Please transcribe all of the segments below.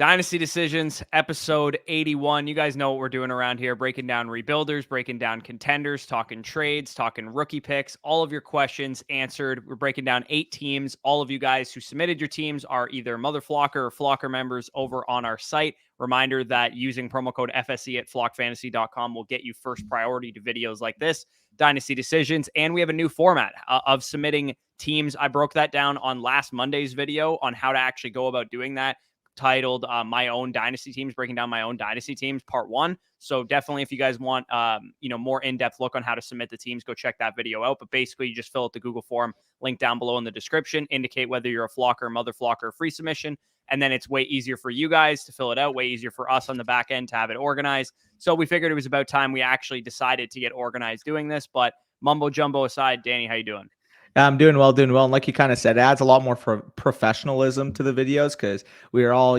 Dynasty Decisions, episode 81. You guys know what we're doing around here, breaking down rebuilders, breaking down contenders, talking trades, talking rookie picks, all of your questions answered. We're breaking down 8 teams. All of you guys who submitted your teams are either Mother Flocker or Flocker members over on our site. Reminder that using promo code FSE at flockfantasy.com will get you first priority to videos like this, Dynasty Decisions. And we have a new format of submitting teams. I broke that down on last Monday's video on how to actually go about doing that, titled My Own Dynasty Teams, breaking down my own dynasty teams, part 1. So definitely, if you guys want more in-depth look on how to submit the teams, go check that video out. But basically, you just fill out the Google form, link down below in the description, indicate whether you're a flocker, mother flocker, free submission, and then it's way easier for you guys to fill it out, way easier for us on the back end to have it organized. So we figured it was about time we actually decided to get organized doing this. But mumbo jumbo aside, Danny, how you doing? I'm doing well. And like you kind of said, it adds a lot more professionalism to the videos because we are all,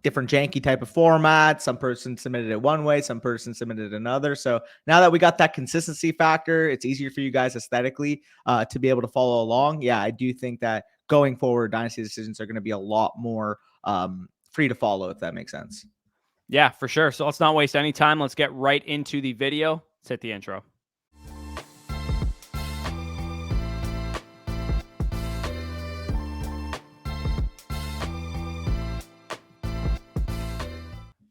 different janky type of formats. Some person submitted it one way, some person submitted another. So now that we got that consistency factor, it's easier for you guys aesthetically to be able to follow along. Yeah, I do think that going forward, Dynasty Decisions are going to be a lot more free to follow, if that makes sense. Yeah, for sure. So let's not waste any time. Let's get right into the video. Let's hit the intro.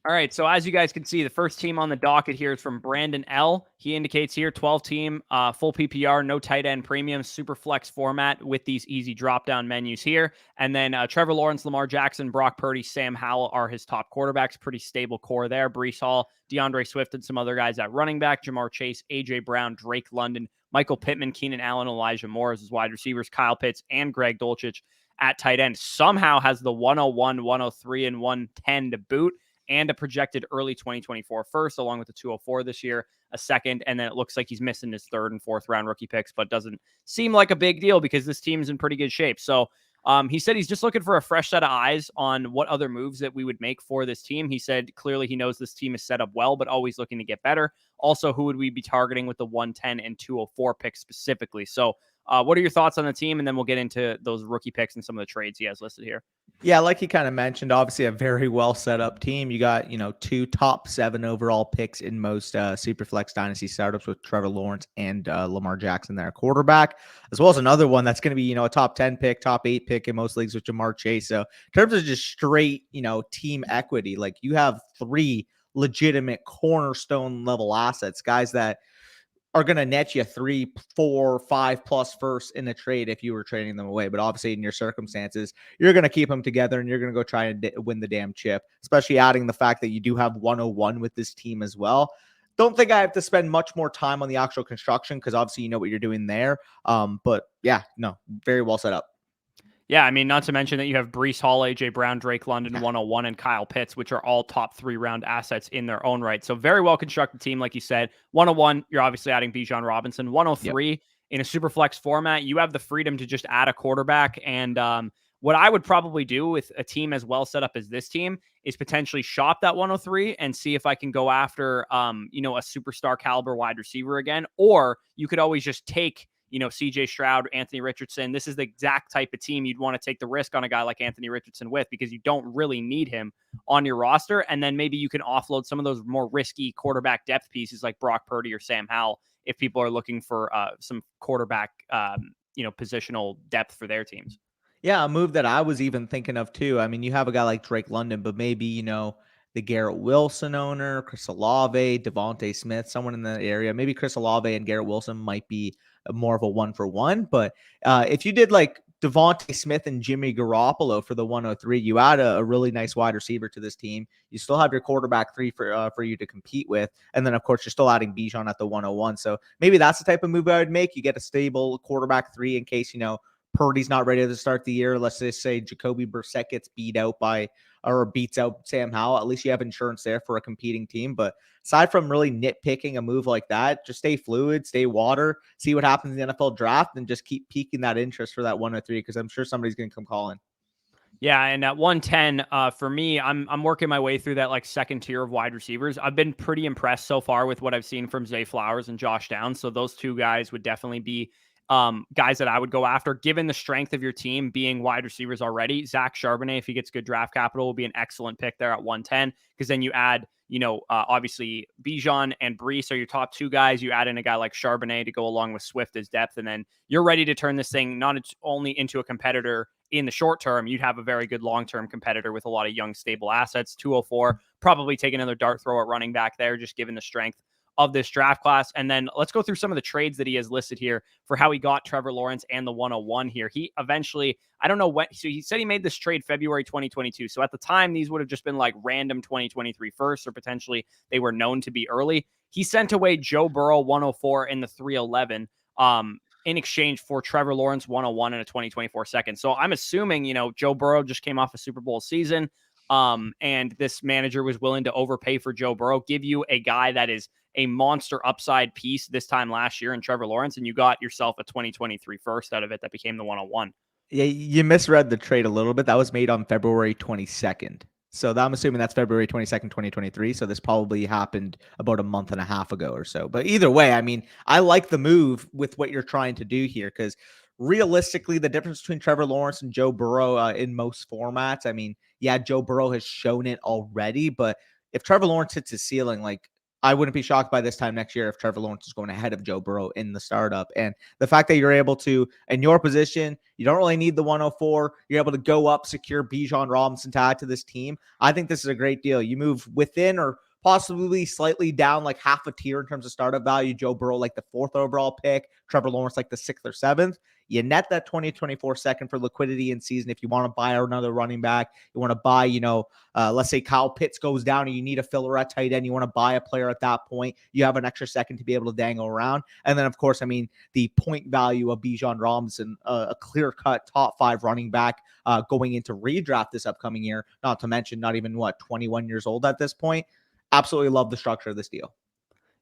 All right, so as you guys can see, the first team on the docket here is from Brandon L. He indicates here 12-team, full PPR, no tight end premium, super flex format with these easy drop-down menus here. And then Trevor Lawrence, Lamar Jackson, Brock Purdy, Sam Howell are his top quarterbacks. Pretty stable core there. Breece Hall, DeAndre Swift, and some other guys at running back. Jamar Chase, A.J. Brown, Drake London, Michael Pittman, Keenan Allen, Elijah Moore as his wide receivers, Kyle Pitts, and Greg Dulcich at tight end. Somehow has the 101, 103, and 110 to boot, and a projected early 2024 first, along with the 204 this year, a second, and then it looks like he's missing his 3rd and 4th round rookie picks, but doesn't seem like a big deal because this team's in pretty good shape. So he said he's just looking for a fresh set of eyes on what other moves that we would make for this team. He said clearly he knows this team is set up well, but always looking to get better. Also, who would we be targeting with the 110 and 204 picks specifically? So what are your thoughts on the team? And then we'll get into those rookie picks and some of the trades he has listed here. Yeah, like he kind of mentioned, obviously a very well set up team. You got, 2 top 7 overall picks in most Superflex Dynasty startups with Trevor Lawrence and Lamar Jackson there, quarterback, as well as another one that's going to be, a top 10 pick, top 8 pick in most leagues with Jamar Chase. So in terms of just straight, team equity, like you have 3 legitimate cornerstone level assets, guys that are going to net you 3, 4, 5+ firsts in a trade if you were trading them away. But obviously in your circumstances, you're going to keep them together and you're going to go try and win the damn chip, especially adding the fact that you do have 101 with this team as well. Don't think I have to spend much more time on the actual construction because obviously you know what you're doing there. But yeah, no, very well set up. Yeah, I mean, not to mention that you have Breece Hall, A.J. Brown, Drake London, 101, and Kyle Pitts, which are all top 3-round assets in their own right. So very well-constructed team, like you said. 101, you're obviously adding Bijan Robinson. 103, in a super flex format, you have the freedom to just add a quarterback. And what I would probably do with a team as well set up as this team is potentially shop that 103 and see if I can go after, a superstar caliber wide receiver again. Or you could always just take CJ Stroud, Anthony Richardson. This is the exact type of team you'd want to take the risk on a guy like Anthony Richardson with, because you don't really need him on your roster. And then maybe you can offload some of those more risky quarterback depth pieces like Brock Purdy or Sam Howell if people are looking for some quarterback, positional depth for their teams. Yeah, a move that I was even thinking of too. I mean, you have a guy like Drake London, but maybe, the Garrett Wilson owner, Chris Olave, Devontae Smith, someone in that area. Maybe Chris Olave and Garrett Wilson might be more of a 1-for-1. But if you did like Devontae Smith and Jimmy Garoppolo for the 103, you add a really nice wide receiver to this team. You still have your quarterback 3 for you to compete with. And then, of course, you're still adding Bijan at the 101. So maybe that's the type of move I would make. You get a stable quarterback 3 in case, Purdy's not ready to start the year. Let's just say Jacoby Brissett gets beats out Sam Howell. At least you have insurance there for a competing team. But aside from really nitpicking a move like that, just stay fluid, stay water, see what happens in the NFL draft, and just keep piquing that interest for that 103 because I'm sure somebody's going to come calling. Yeah, and at 110, for me, I'm working my way through that like second tier of wide receivers. I've been pretty impressed so far with what I've seen from Zay Flowers and Josh Downs. So those 2 guys would definitely be guys that I would go after, given the strength of your team being wide receivers already. Zach Charbonnet, if he gets good draft capital, will be an excellent pick there at 110, because then you add, obviously Bijan and Brees are your top two guys. You add in a guy like Charbonnet to go along with Swift as depth, and then you're ready to turn this thing not only into a competitor in the short term, you'd have a very good long-term competitor with a lot of young, stable assets. 204, probably take another dart throw at running back there, just given the strength of this draft class. And then let's go through some of the trades that he has listed here for how he got Trevor Lawrence and the 101 here. He eventually, I don't know when, so he said he made this trade February 2022. So at the time, these would have just been like random 2023 firsts, or potentially they were known to be early. He sent away Joe Burrow 104 in the 311 in exchange for Trevor Lawrence 101 and a 2024 second. So I'm assuming, Joe Burrow just came off a Super Bowl season. And this manager was willing to overpay for Joe Burrow, give you a guy that is a monster upside piece this time last year in Trevor Lawrence, and you got yourself a 2023 first out of it that became the 101. Yeah, you misread the trade a little bit. That was made on February 22nd. So I'm assuming that's February 22nd, 2023. So this probably happened about a month and a half ago or so. But either way, I mean, I like the move with what you're trying to do here, because realistically, the difference between Trevor Lawrence and Joe Burrow in most formats, I mean, yeah, Joe Burrow has shown it already, but if Trevor Lawrence hits his ceiling, like, I wouldn't be shocked by this time next year if Trevor Lawrence is going ahead of Joe Burrow in the startup. And the fact that you're able to, in your position, you don't really need the 104. You're able to go up, secure Bijan Robinson to add to this team. I think this is a great deal. You move within or possibly slightly down like half a tier in terms of startup value. Joe Burrow like the 4th overall pick, Trevor Lawrence like the 6th or 7th. You net that 2024 second for liquidity in season. If you want to buy another running back, you want to buy, let's say Kyle Pitts goes down and you need a filler at tight end, you want to buy a player at that point, you have an extra second to be able to dangle around. And then, of course, I mean, the point value of Bijan Robinson, a clear-cut top 5 running back going into redraft this upcoming year, not to mention not even, 21 years old at this point. Absolutely love the structure of this deal.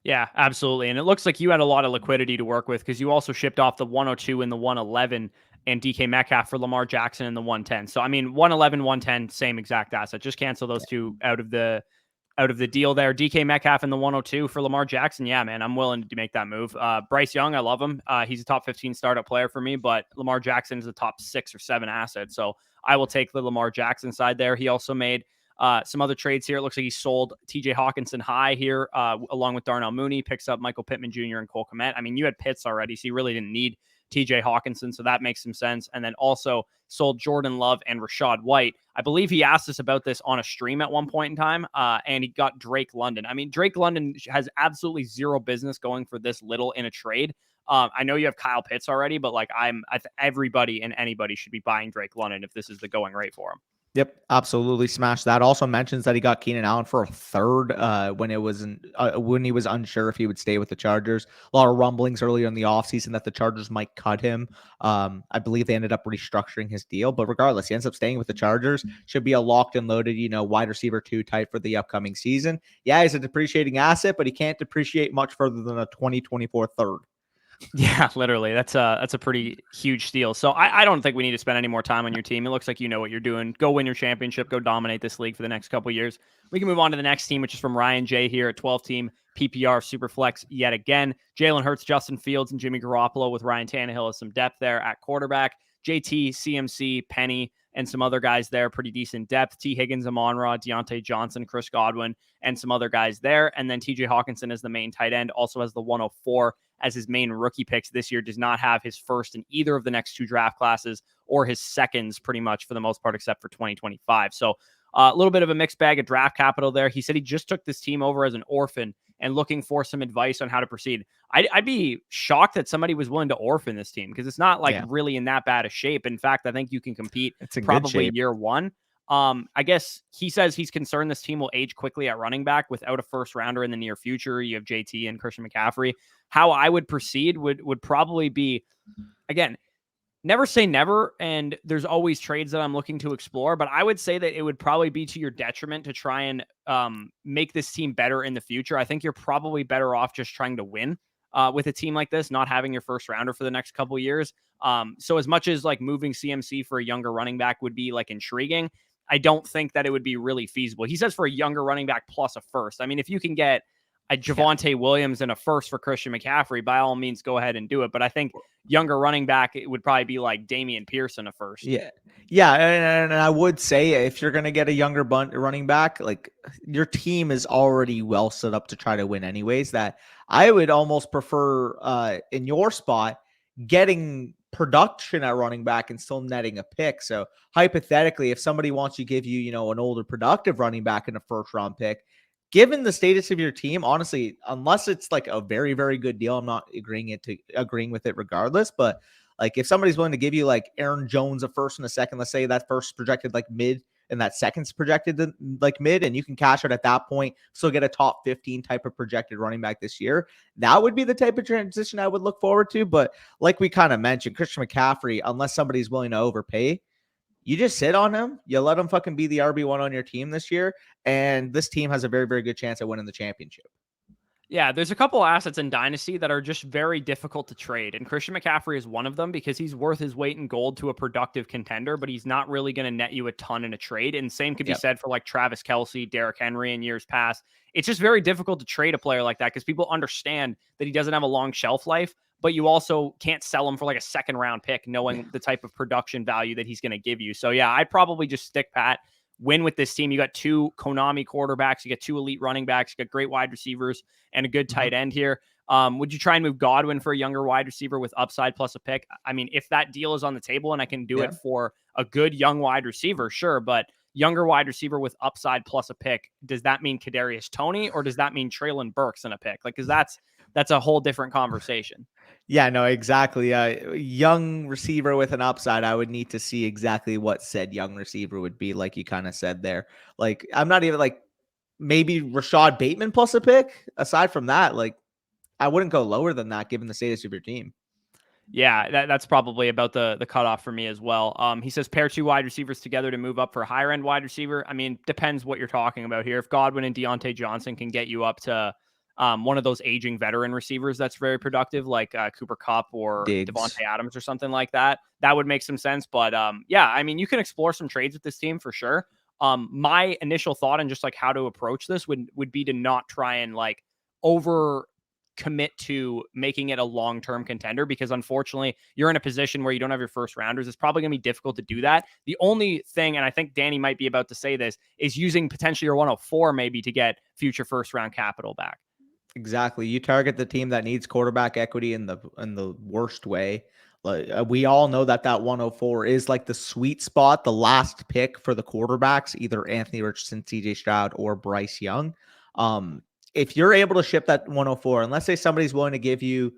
Yeah, absolutely. And it looks like you had a lot of liquidity to work with, because you also shipped off the 102 and the 111 and DK Metcalf for Lamar Jackson and the 110. So, I mean, 111, 110, same exact asset. Just cancel those two out of the deal there. DK Metcalf and the 102 for Lamar Jackson. Yeah, man, I'm willing to make that move. Bryce Young, I love him. He's a top 15 startup player for me, but Lamar Jackson is a top 6 or 7 asset. So I will take the Lamar Jackson side there. He also made some other trades here. It looks like he sold TJ Hawkinson high here, along with Darnell Mooney, picks up Michael Pittman Jr. and Cole Kmet. I mean, you had Pitts already, so you really didn't need TJ Hawkinson, so that makes some sense. And then also sold Jordan Love and Rashad White. I believe he asked us about this on a stream at one point in time, and he got Drake London. I mean, Drake London has absolutely zero business going for this little in a trade. I know you have Kyle Pitts already, but like everybody and anybody should be buying Drake London if this is the going rate for him. Yep, absolutely smashed that. Also mentions that he got Keenan Allen for a 3rd when he was unsure if he would stay with the Chargers. A lot of rumblings earlier in the offseason that the Chargers might cut him. I believe they ended up restructuring his deal, but regardless, he ends up staying with the Chargers. Should be a locked and loaded, wide receiver 2 type for the upcoming season. Yeah, he's a depreciating asset, but he can't depreciate much further than a 2024 3rd. Yeah, literally. That's a pretty huge steal. So I don't think we need to spend any more time on your team. It looks like you know what you're doing. Go win your championship. Go dominate this league for the next couple of years. We can move on to the next team, which is from Ryan J here at 12-team PPR Superflex yet again. Jalen Hurts, Justin Fields, and Jimmy Garoppolo with Ryan Tannehill as some depth there at quarterback. JT, CMC, Penny, and some other guys there. Pretty decent depth. T. Higgins, Amon-Ra, Deontay Johnson, Chris Godwin, and some other guys there. And then TJ Hawkinson is the main tight end, also has the 104 as his main rookie picks this year. Does not have his first in either of the next 2 draft classes or his seconds pretty much for the most part, except for 2025. So a little bit of a mixed bag of draft capital there. He said he just took this team over as an orphan and looking for some advice on how to proceed. I'd be shocked that somebody was willing to orphan this team, because it's not like really in that bad a shape. In fact, I think you can compete probably year one. I guess he says he's concerned this team will age quickly at running back without a first rounder in the near future. You have JT and Christian McCaffrey. How I would proceed would probably be, again, never say never, and there's always trades that I'm looking to explore, but I would say that it would probably be to your detriment to try and make this team better in the future. I think you're probably better off just trying to win with a team like this, not having your first rounder for the next couple of years. So as much as like moving CMC for a younger running back would be like intriguing, I don't think that it would be really feasible. He says for a younger running back plus a first. I mean, if you can get Yeah. Javonte Williams and a first for Christian McCaffrey, by all means, go ahead and do it. But I think younger running back, it would probably be like Damian Pearson a first. Yeah. Yeah. And I would say if you're going to get a younger running back, like your team is already well set up to try to win anyways, that I would almost prefer in your spot getting production at running back and still netting a pick. So hypothetically, if somebody wants to give you, an older productive running back in a first round pick, given the status of your team, honestly, unless it's like a very, very good deal, I'm not agreeing with it regardless. But like if somebody's willing to give you like Aaron Jones a first and a second, let's say that first projected like mid and that second's projected like mid, and you can cash it at that point, still get a top 15 type of projected running back this year. That would be the type of transition I would look forward to. But like we kind of mentioned, Christian McCaffrey, unless somebody's willing to overpay, you just sit on him. You let him fucking be the RB1 on your team this year. And this team has a very, very good chance at winning the championship. Yeah, there's a couple assets in Dynasty that are just very difficult to trade. And Christian McCaffrey is one of them because he's worth his weight in gold to a productive contender, but he's not really going to net you a ton in a trade. And same could be said for like Travis Kelce, Derrick Henry in years past. It's just very difficult to trade a player like that because people understand that he doesn't have a long shelf life, but you also can't sell him for like a second round pick knowing the type of production value that he's going to give you. So yeah, I'd probably just stick pat. Win with this team. You got two Konami quarterbacks, you got two elite running backs, you got great wide receivers, and a good tight end here. Would you try and move Godwin for a younger wide receiver with upside plus a pick? I mean, if that deal is on the table and I can do it for a good young wide receiver, sure. But younger wide receiver with upside plus a pick, does that mean Kadarius Toney or does that mean Treylon Burks in a pick? Like, because that's a whole different conversation. Yeah, no, exactly. Young receiver with an upside, I would need to see exactly what said young receiver would be, like you kind of said there. Like, I'm not even like maybe Rashad Bateman plus a pick. Aside from that, like, I wouldn't go lower than that given the status of your team. Yeah, that's probably about the cutoff for me as well. He says pair two wide receivers together to move up for a higher end wide receiver. I mean, depends what you're talking about here. If Godwin and Deontay Johnson can get you up to one of those aging veteran receivers that's very productive, like Cooper Kupp or Diggs. Devontae Adams or something like that, that would make some sense. But yeah, I mean, you can explore some trades with this team for sure. My initial thought and just like how to approach this would be to not try and like over commit to making it a long-term contender because unfortunately you're in a position where you don't have your first rounders. It's probably going to be difficult to do that. The only thing, and I think Danny might be about to say this, is using potentially your 104 maybe to get future first round capital back. Exactly. You target the team that needs quarterback equity in the worst way. Like we all know that 104 is like the sweet spot, the last pick for the quarterbacks, either Anthony Richardson, CJ Stroud, or Bryce Young. If you're able to ship that 104, and let's say somebody's willing to give you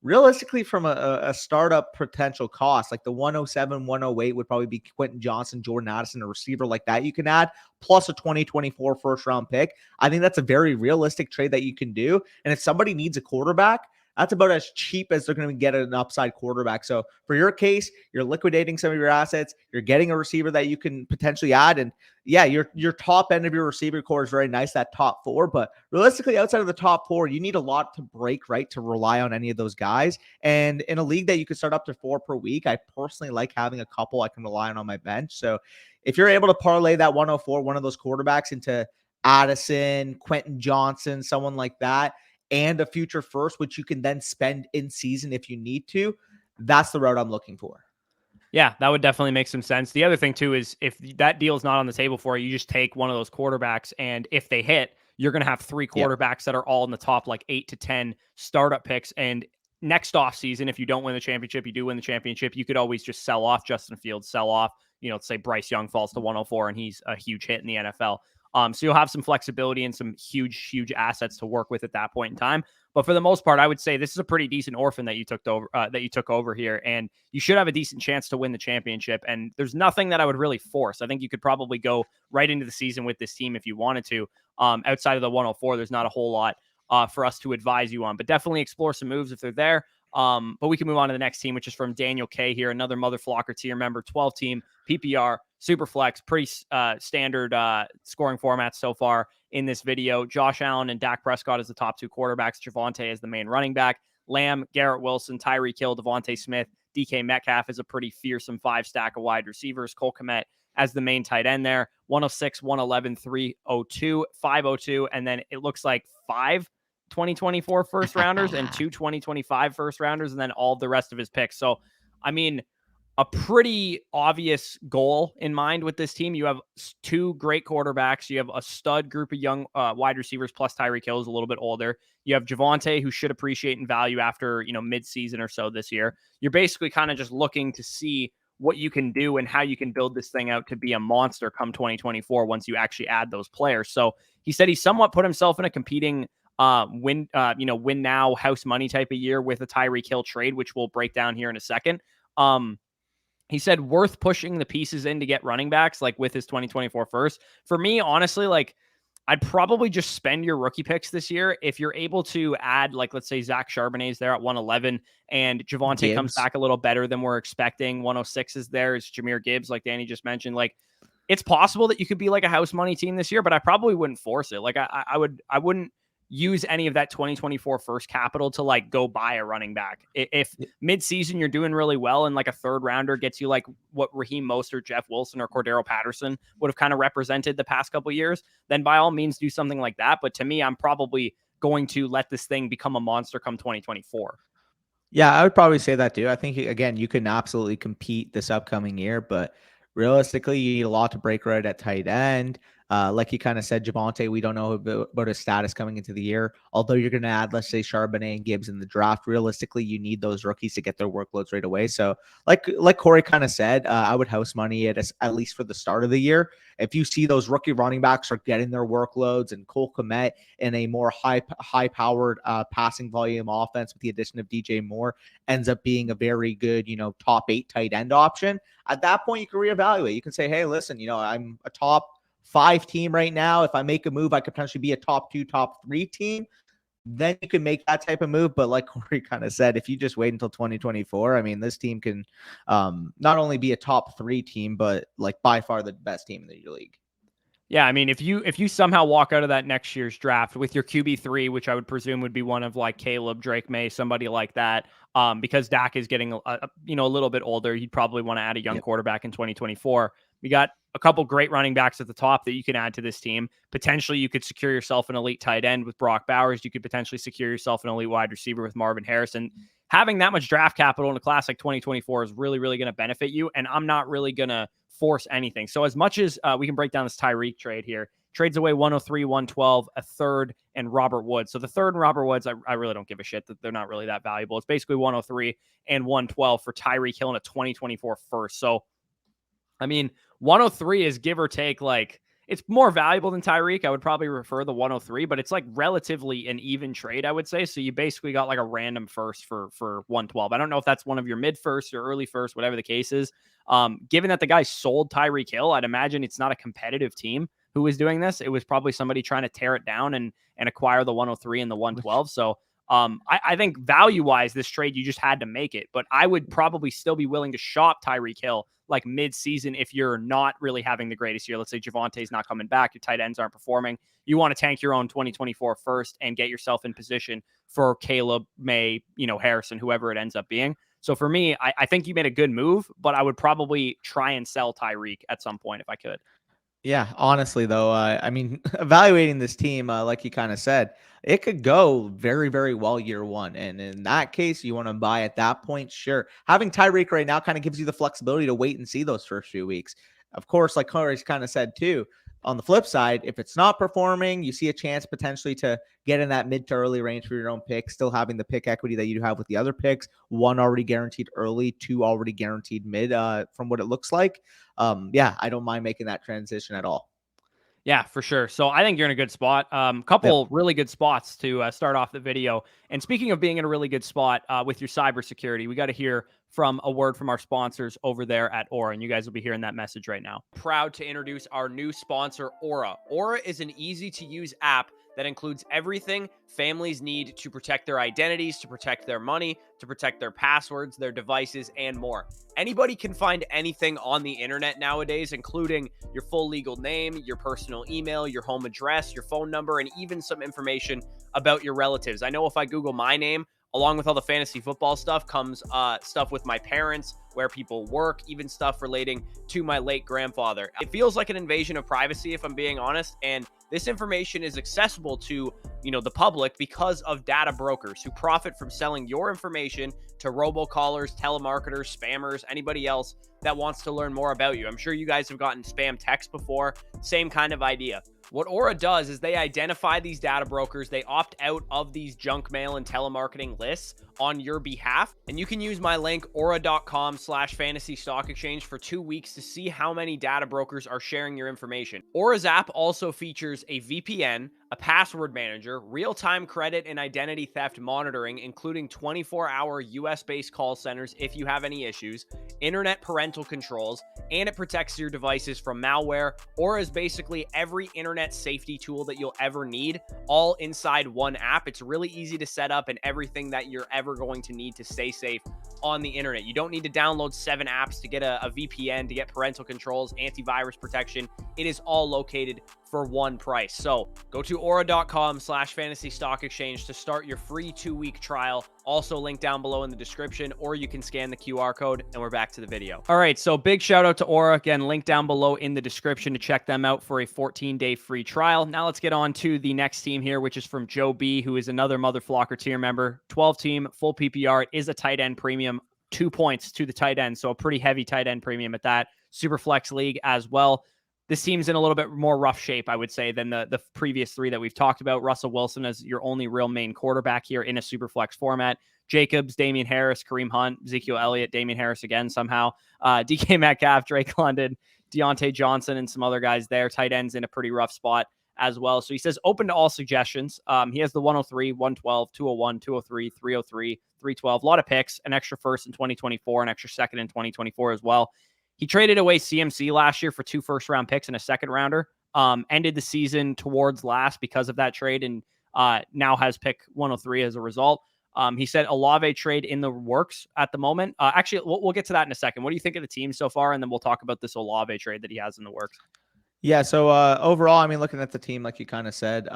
realistically from a startup potential cost, like the 107, 108 would probably be Quentin Johnson, Jordan Addison, a receiver like that you can add, plus a 2024 first round pick. I think that's a very realistic trade that you can do. And if somebody needs a quarterback, that's about as cheap as they're going to get an upside quarterback. So for your case, you're liquidating some of your assets. You're getting a receiver that you can potentially add. And yeah, your top end of your receiver core is very nice, that top four. But realistically, outside of the top four, you need a lot to break, right, to rely on any of those guys. And in a league that you can start up to 4 per week, I personally like having a couple I can rely on my bench. So if you're able to parlay that 104, one of those quarterbacks into Addison, Quentin Johnson, someone like that, and a future first, which you can then spend in season if you need to, that's the route I'm looking for. Yeah, that would definitely make some sense. The other thing too is if that deal is not on the table for you, you just take one of those quarterbacks, and if they hit, you're going to have three quarterbacks that are all in the top like 8 to 10 startup picks. And next off season, if you don't win the championship, you do win the championship, you could always just sell off Justin Fields, sell off, let's say Bryce Young falls to 104 and he's a huge hit in the NFL. So you'll have some flexibility and some huge assets to work with at that point in time. But for the most part, I would say this is a pretty decent orphan that you took over here, and you should have a decent chance to win the championship. And there's nothing that I would really force. I think you could probably go right into the season with this team if you wanted to. Outside of the 104, there's not a whole lot for us to advise you on, but definitely explore some moves if they're there. But we can move on to the next team, which is from Daniel K here, another Mother Flocker tier member, 12 team PPR, super flex, pretty standard scoring formats so far in this video. Josh Allen and Dak Prescott as the top two quarterbacks, Javonte as the main running back, Lamb, Garrett Wilson, Tyreek Hill, Devontae Smith, DK Metcalf is a pretty fearsome 5-stack of wide receivers, Cole Kmet as the main tight end there, 106, 111, 302, 502, and then it looks like 5 2024 first rounders and 2 2025 first rounders, and then all the rest of his picks. So, I mean, a pretty obvious goal in mind with this team. You have two great quarterbacks. You have a stud group of young wide receivers, plus Tyreek Hill is a little bit older. You have Javonte, who should appreciate in value after, mid-season or so this year. You're basically kind of just looking to see what you can do and how you can build this thing out to be a monster come 2024 once you actually add those players. So he said he somewhat put himself in a competing win now house money type of year with a Tyreek Hill trade, which we'll break down here in a second. He said worth pushing the pieces in to get running backs, like with his 2024 first. For me, honestly, like I'd probably just spend your rookie picks this year. If you're able to add, like, let's say Zach Charbonnet's there at 111 and Javonte comes back a little better than we're expecting. 106 is there. Is Jahmyr Gibbs, like Danny just mentioned. Like, it's possible that you could be like a house money team this year, but I probably wouldn't force it. Like I wouldn't use any of that 2024 first capital to like go buy a running back. If mid-season you're doing really well and like a third rounder gets you like what Raheem Mostert, Jeff Wilson, or Cordero Patterson would have kind of represented the past couple of years, then by all means do something like that. But to me, I'm probably going to let this thing become a monster come 2024. Yeah, I would probably say that too. I think, again, you can absolutely compete this upcoming year, but realistically, you need a lot to break right at tight end. Like you kind of said, Javonte, we don't know about his status coming into the year. Although you're going to add, let's say, Charbonnet and Gibbs in the draft, realistically, you need those rookies to get their workloads right away. So like Corey kind of said, I would house money at least for the start of the year. If you see those rookie running backs are getting their workloads and Cole Kmet in a more high-powered passing volume offense with the addition of DJ Moore ends up being a very good, top 8 tight end option, at that point you can reevaluate. You can say, hey, listen, I'm a top 5 team right now. If I make a move, I could potentially be a top 2, top 3 team. Then you can make that type of move. But like Corey kind of said, if you just wait until 2024, I mean, this team can not only be a top 3 team, but like by far the best team in the league. Yeah, I mean, if you somehow walk out of that next year's draft with your QB3, which I would presume would be one of like Caleb, Drake May, somebody like that, because Dak is getting a little bit older, you'd probably want to add a young quarterback in 2024. We got a couple great running backs at the top that you can add to this team. Potentially, you could secure yourself an elite tight end with Brock Bowers. You could potentially secure yourself an elite wide receiver with Marvin Harrison. Having that much draft capital in a class like 2024 is really, really going to benefit you. And I'm not really going to force anything. So as much as we can break down this Tyreek trade here, trades away 103, 112, a third, and Robert Woods. So the third and Robert Woods, I really don't give a shit that they're not really that valuable. It's basically 103 and 112 for Tyreek Hill in a 2024 first. So, I mean, 103 is give or take, like, it's more valuable than Tyreek. I would probably prefer the 103, but it's like relatively an even trade, I would say. So you basically got like a random first for 112. I don't know if that's one of your mid first or early first, whatever the case is. Given that the guy sold Tyreek Hill, I'd imagine it's not a competitive team who was doing this. It was probably somebody trying to tear it down and acquire the 103 and the 112. So I think value-wise, this trade, you just had to make it. But I would probably still be willing to shop Tyreek Hill like mid-season if you're not really having the greatest year. Let's say Javonte's not coming back, your tight ends aren't performing. You want to tank your own 2024 first and get yourself in position for Caleb, May, Harrison, whoever it ends up being. So for me, I think you made a good move, but I would probably try and sell Tyreek at some point if I could. Yeah, honestly, though, I mean, evaluating this team, like you kind of said, it could go very, very well year one. And in that case, you want to buy at that point, sure. Having Tyreek right now kind of gives you the flexibility to wait and see those first few weeks. Of course, like Corey's kind of said too, on the flip side, if it's not performing, you see a chance potentially to get in that mid to early range for your own pick, still having the pick equity that you have with the other picks, 1 already guaranteed early, 2 already guaranteed mid, from what it looks like. Yeah, I don't mind making that transition at all. Yeah, for sure. So I think you're in a good spot. Couple really good spots to start off the video. And speaking of being in a really good spot with your cybersecurity, we got to hear from a word from our sponsors over there at Aura, and you guys will be hearing that message right now. Proud to introduce our new sponsor, Aura. Aura is an easy-to-use app that includes everything families need to protect their identities, to protect their money, to protect their passwords, their devices, and more. Anybody can find anything on the internet nowadays, including your full legal name, your personal email, your home address, your phone number, and even some information about your relatives. I know if I Google my name, along with all the fantasy football stuff, comes stuff with my parents, where people work, even stuff relating to my late grandfather. It feels like an invasion of privacy, if I'm being honest, and This information is accessible to, the public because of data brokers who profit from selling your information to robocallers, telemarketers, spammers, anybody else that wants to learn more about you. I'm sure you guys have gotten spam text before. Same kind of idea. What Aura does is they identify these data brokers, they opt out of these junk mail and telemarketing lists on your behalf, and you can use my link aura.com/fantasy stock exchange for 2 weeks to see how many data brokers are sharing your information. Aura's app also features a VPN, a password manager, real-time credit and identity theft monitoring, including 24-hour US-based call centers if you have any issues, internet parental controls, and it protects your devices from malware. Aura is basically every internet safety tool that you'll ever need, all inside one app. It's really easy to set up and everything that you're ever going to need to stay safe on the internet. You don't need to download 7 apps to get a VPN, to get parental controls, antivirus protection. It is all located for one price. So go to aura.com/fantasy stock exchange to start your free 2-week trial. Also linked down below in the description, or you can scan the QR code. And we're back to the video. All right, so big shout out to Aura. Again, link down below in the description to check them out for a 14-day free trial. Now let's get on to the next team here, which is from Joe B, who is another Mother Flocker tier member. 12 team, full PPR. It is a tight end premium, 2 points to the tight end. So a pretty heavy tight end premium at that. Super flex league as well. This team's in a little bit more rough shape, I would say, than the previous 3 that we've talked about. Russell Wilson as your only real main quarterback here in a super flex format. Jacobs, Damian Harris, Kareem Hunt, Ezekiel Elliott, Damian Harris again somehow. DK Metcalf, Drake London, Deontay Johnson, and some other guys there. Tight ends in a pretty rough spot as well. So he says open to all suggestions. He has the 103, 112, 201, 203, 303, 312. A lot of picks, an extra first in 2024, an extra second in 2024 as well. He traded away CMC last year for 2 first-round picks and a second-rounder. Ended the season towards last because of that trade, and now has pick 103 as a result. He said Olave trade in the works at the moment. Actually, we'll get to that in a second. What do you think of the team so far? And then we'll talk about this Olave trade that he has in the works. Yeah, so overall, I mean, looking at the team, like you kind of said,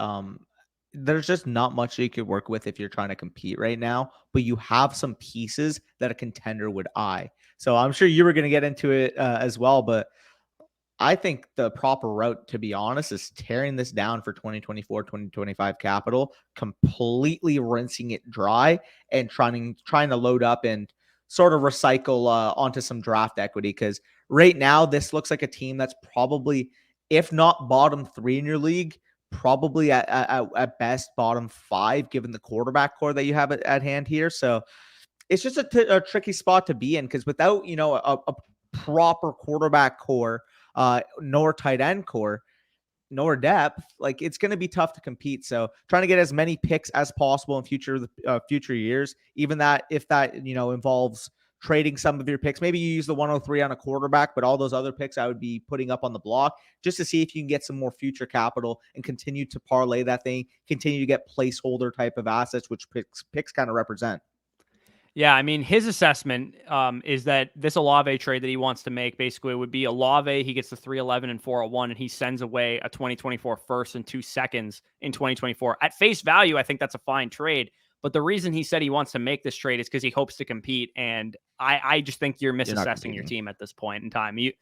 there's just not much you could work with if you're trying to compete right now, but you have some pieces that a contender would eye. So I'm sure you were going to get into it as well, but I think the proper route, to be honest, is tearing this down for 2024, 2025 capital, completely rinsing it dry and trying to load up and sort of recycle onto some draft equity. Because right now, this looks like a team that's probably, if not bottom 3 in your league, probably at best bottom 5, given the quarterback core that you have at hand here. So it's just a tricky spot to be in, because without, a proper quarterback core, nor tight end core, nor depth, like it's going to be tough to compete. So trying to get as many picks as possible in future years, even that if that, involves trading some of your picks, maybe you use the 103 on a quarterback, but all those other picks I would be putting up on the block just to see if you can get some more future capital and continue to parlay that thing, continue to get placeholder type of assets, which picks kind of represent. Yeah, I mean, his assessment is that this Olave trade that he wants to make basically would be Olave. He gets the 311 and 401, and he sends away a 2024 first and 2 seconds in 2024. At face value, I think that's a fine trade. But the reason he said he wants to make this trade is because he hopes to compete. And I just think you're misassessing your team at this point in time. Even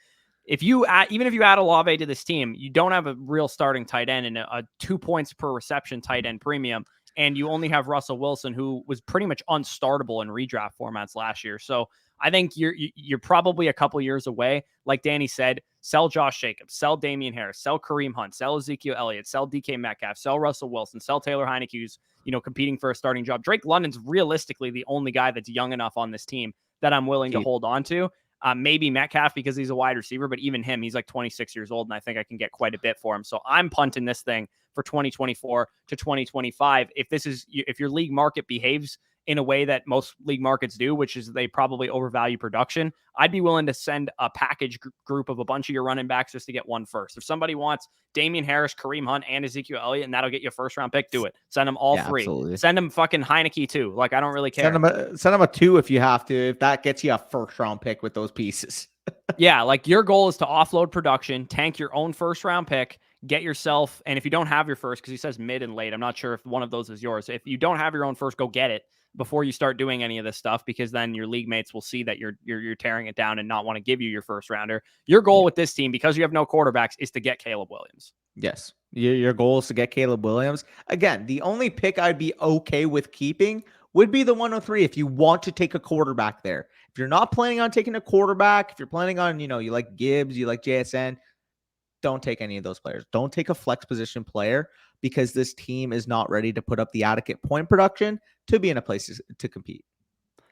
if you add Olave to this team, you don't have a real starting tight end and a 2 points per reception tight end premium. And you only have Russell Wilson, who was pretty much unstartable in redraft formats last year. So I think you're probably a couple years away. Like Danny said, sell Josh Jacobs, sell Damian Harris, sell Kareem Hunt, sell Ezekiel Elliott, sell DK Metcalf, sell Russell Wilson, sell Taylor Heinicke, who's competing for a starting job. Drake London's realistically the only guy that's young enough on this team that I'm willing to hold on to. Maybe Metcalf because he's a wide receiver, but even him, he's like 26 years old, and I think I can get quite a bit for him. So I'm punting this thing for 2024 to 2025. If your league market behaves in a way that most league markets do, which is they probably overvalue production, I'd be willing to send a package group of a bunch of your running backs just to get one first. If somebody wants Damian Harris, Kareem Hunt, and Ezekiel Elliott, and that'll get you a first round pick, do it. Send them all 3. Absolutely. Send them fucking Heinicke too. Like, I don't really care. Send them a 2 if you have to, if that gets you a first round pick with those pieces. Yeah, like your goal is to offload production, tank your own first round pick, get yourself, and if you don't have your first, because he says mid and late, I'm not sure if one of those is yours. If you don't have your own first, go get it before you start doing any of this stuff, because then your league mates will see that you're tearing it down and not want to give you your first rounder. Your goal with this team, because you have no quarterbacks, is to get Caleb Williams. Yes. Your goal is to get Caleb Williams. Again, the only pick I'd be okay with keeping would be the 103 if you want to take a quarterback there. If you're not planning on taking a quarterback, if you're planning on, you like Gibbs, you like JSN, don't take any of those players. Don't take a flex position player because this team is not ready to put up the adequate point production to be in a place to compete.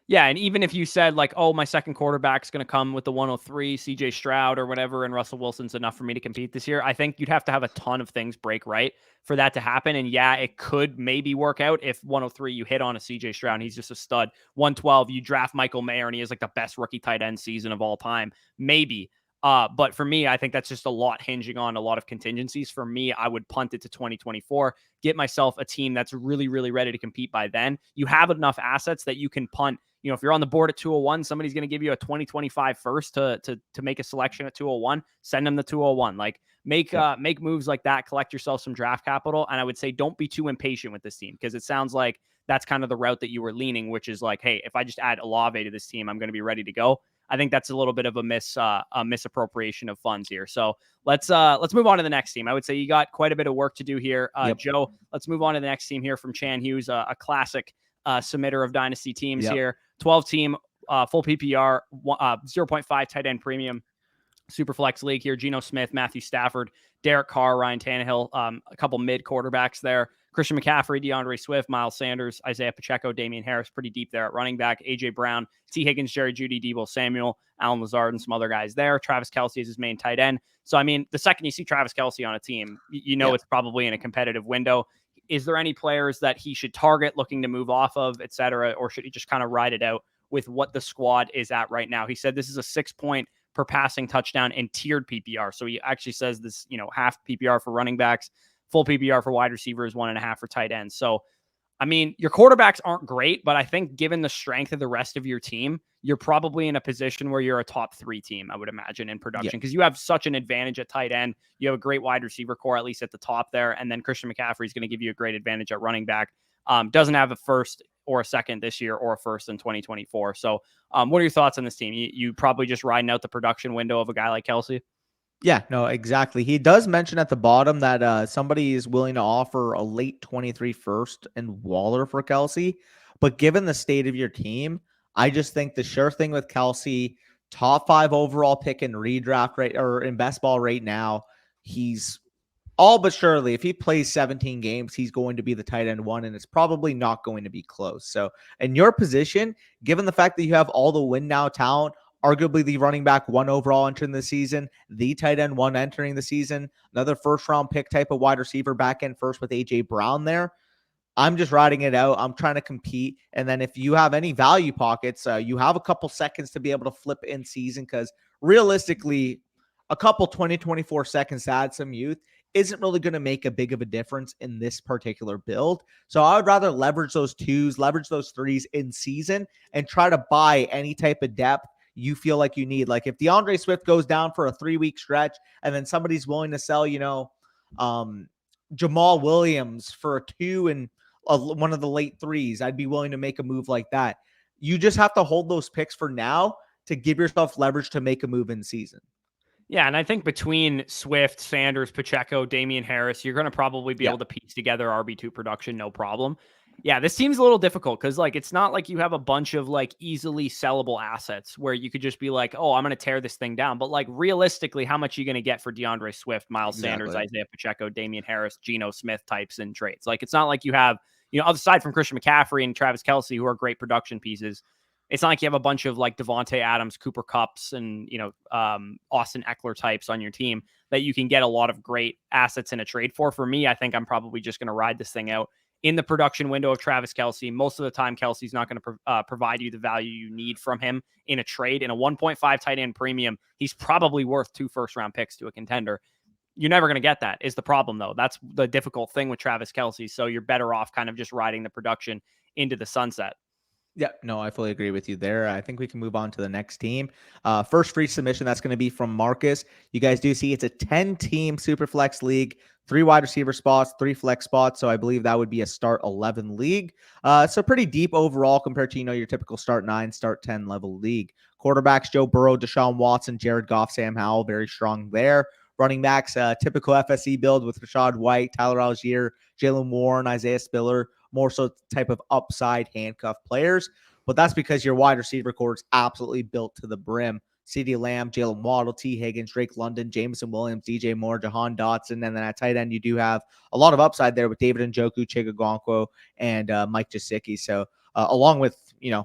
Yeah, and even if you said like, oh, my second quarterback's going to come with the 103, CJ Stroud or whatever, and Russell Wilson's enough for me to compete this year, I think you'd have to have a ton of things break right for that to happen. And yeah, it could maybe work out if 103 you hit on a CJ Stroud and he's just a stud. 112 you draft Michael Mayer and he has like the best rookie tight end season of all time, maybe. But for me, I think that's just a lot hinging on a lot of contingencies. For me, I would punt it to 2024, get myself a team that's really, really ready to compete by then. You have enough assets that you can punt. If you're on the board at 201, somebody's going to give you a 2025 first to make a selection at 201, send them the 201. Like make moves like that, collect yourself some draft capital. And I would say don't be too impatient with this team because it sounds like that's kind of the route that you were leaning, which is like, hey, if I just add Olave to this team, I'm going to be ready to go. I think that's a little bit of a misappropriation of funds here. So let's move on to the next team. I would say you got quite a bit of work to do here. Joe, let's move on to the next team here from Chan Hughes, a classic submitter of Dynasty teams here. 12 team, full PPR, 0.5 tight end premium, super flex league here. Geno Smith, Matthew Stafford, Derek Carr, Ryan Tannehill, a couple mid quarterbacks there. Christian McCaffrey, DeAndre Swift, Miles Sanders, Isaiah Pacheco, Damian Harris, pretty deep there at running back. AJ Brown, T. Higgins, Jerry Jeudy, Deebo Samuel, Alan Lazard, and some other guys there. Travis Kelce is his main tight end. So, I mean, the second you see Travis Kelce on a team, it's probably in a competitive window. Is there any players that he should target looking to move off of, et cetera, or should he just kind of ride it out with what the squad is at right now? He said this is a 6-point per passing touchdown and tiered PPR. So he actually says this, half PPR for running backs, full PPR for wide receivers, 1.5 for tight ends. So, I mean, your quarterbacks aren't great, but I think given the strength of the rest of your team, you're probably in a position where you're a top 3 team, I would imagine, in production, because you have such an advantage at tight end. You have a great wide receiver core, at least at the top there. And then Christian McCaffrey is going to give you a great advantage at running back. Doesn't have a first or a second this year or a first in 2024. So what are your thoughts on this team? You probably just riding out the production window of a guy like Kelce? Yeah, no, exactly. He does mention at the bottom that somebody is willing to offer a late 23 first and Waller for Kelce. But given the state of your team, I just think the sure thing with Kelce, top 5 overall pick in redraft right or in best ball right now, he's all but surely, if he plays 17 games, he's going to be the tight end 1, and it's probably not going to be close. So in your position, given the fact that you have all the win now talent, arguably the running back 1 overall entering the season, the tight end 1 entering the season, another first-round pick type of wide receiver back end first with A.J. Brown there, I'm just riding it out. I'm trying to compete. And then if you have any value pockets, you have a couple seconds to be able to flip in season because realistically, a couple 24 seconds to add some youth isn't really going to make a big of a difference in this particular build. So I would rather leverage those 2s, leverage those 3s in season and try to buy any type of depth you feel like you need. Like if DeAndre Swift goes down for a 3-week stretch and then somebody's willing to sell, Jamal Williams for a 2 and one of the late 3s, I'd be willing to make a move like that. You just have to hold those picks for now to give yourself leverage to make a move in season. Yeah, and I think between Swift, Sanders, Pacheco, Damian Harris, you're going to probably be able to piece together RB2 production, no problem. Yeah, this seems a little difficult because, it's not like you have a bunch of, easily sellable assets where you could just be like, oh, I'm going to tear this thing down. But, realistically, how much are you going to get for DeAndre Swift, Miles Sanders, Isaiah Pacheco, Damian Harris, Geno Smith types in trades? It's not like you have, aside from Christian McCaffrey and Travis Kelce, who are great production pieces, it's not like you have a bunch of Devontae Adams, Cooper Kupps, and Austin Eckler types on your team that you can get a lot of great assets in a trade for. For me, I think I'm probably just going to ride this thing out in the production window of Travis Kelce. Most of the time, Kelce's not going to provide you the value you need from him in a trade. In a 1.5 tight end premium, he's probably worth 2 first-round picks to a contender. You're never going to get that is the problem, though. That's the difficult thing with Travis Kelce. So you're better off kind of just riding the production into the sunset. Yeah, no, I fully agree with you there. I think we can move on to the next team. First free submission, that's going to be from Marcus. You guys do see it's a 10-team super flex league, 3 wide receiver spots, 3 flex spots. So I believe that would be a start 11 league. So pretty deep overall compared to, your typical start 9, start 10 level league. Quarterbacks, Joe Burrow, Deshaun Watson, Jared Goff, Sam Howell, very strong there. running backs, typical FSE build with Rashad White, Tyler Algier, Jalen Warren, Isaiah Spiller, more so type of upside handcuff players. But that's because your wide receiver core is absolutely built to the brim. CeeDee Lamb, Jalen Waddle, T. Higgins, Drake London, Jameson Williams, DJ Moore, Jahan Dotson. And then at tight end, you do have a lot of upside there with David Njoku, Chigagonkwo, and Mike Gesicki. So along with,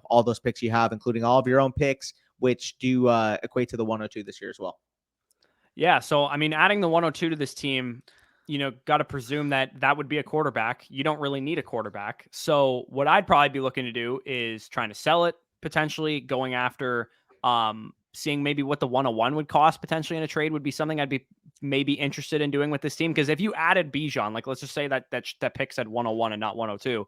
all those picks you have, including all of your own picks, which do equate to the 102 this year as well. Yeah. So, I mean, adding the 102 to this team, got to presume that would be a quarterback. You don't really need a quarterback. So what I'd probably be looking to do is trying to sell it, potentially going after, seeing maybe what the 101 would cost potentially in a trade would be something I'd be maybe interested in doing with this team. Because if you added Bijan, like let's just say that pick said 101 and not 102,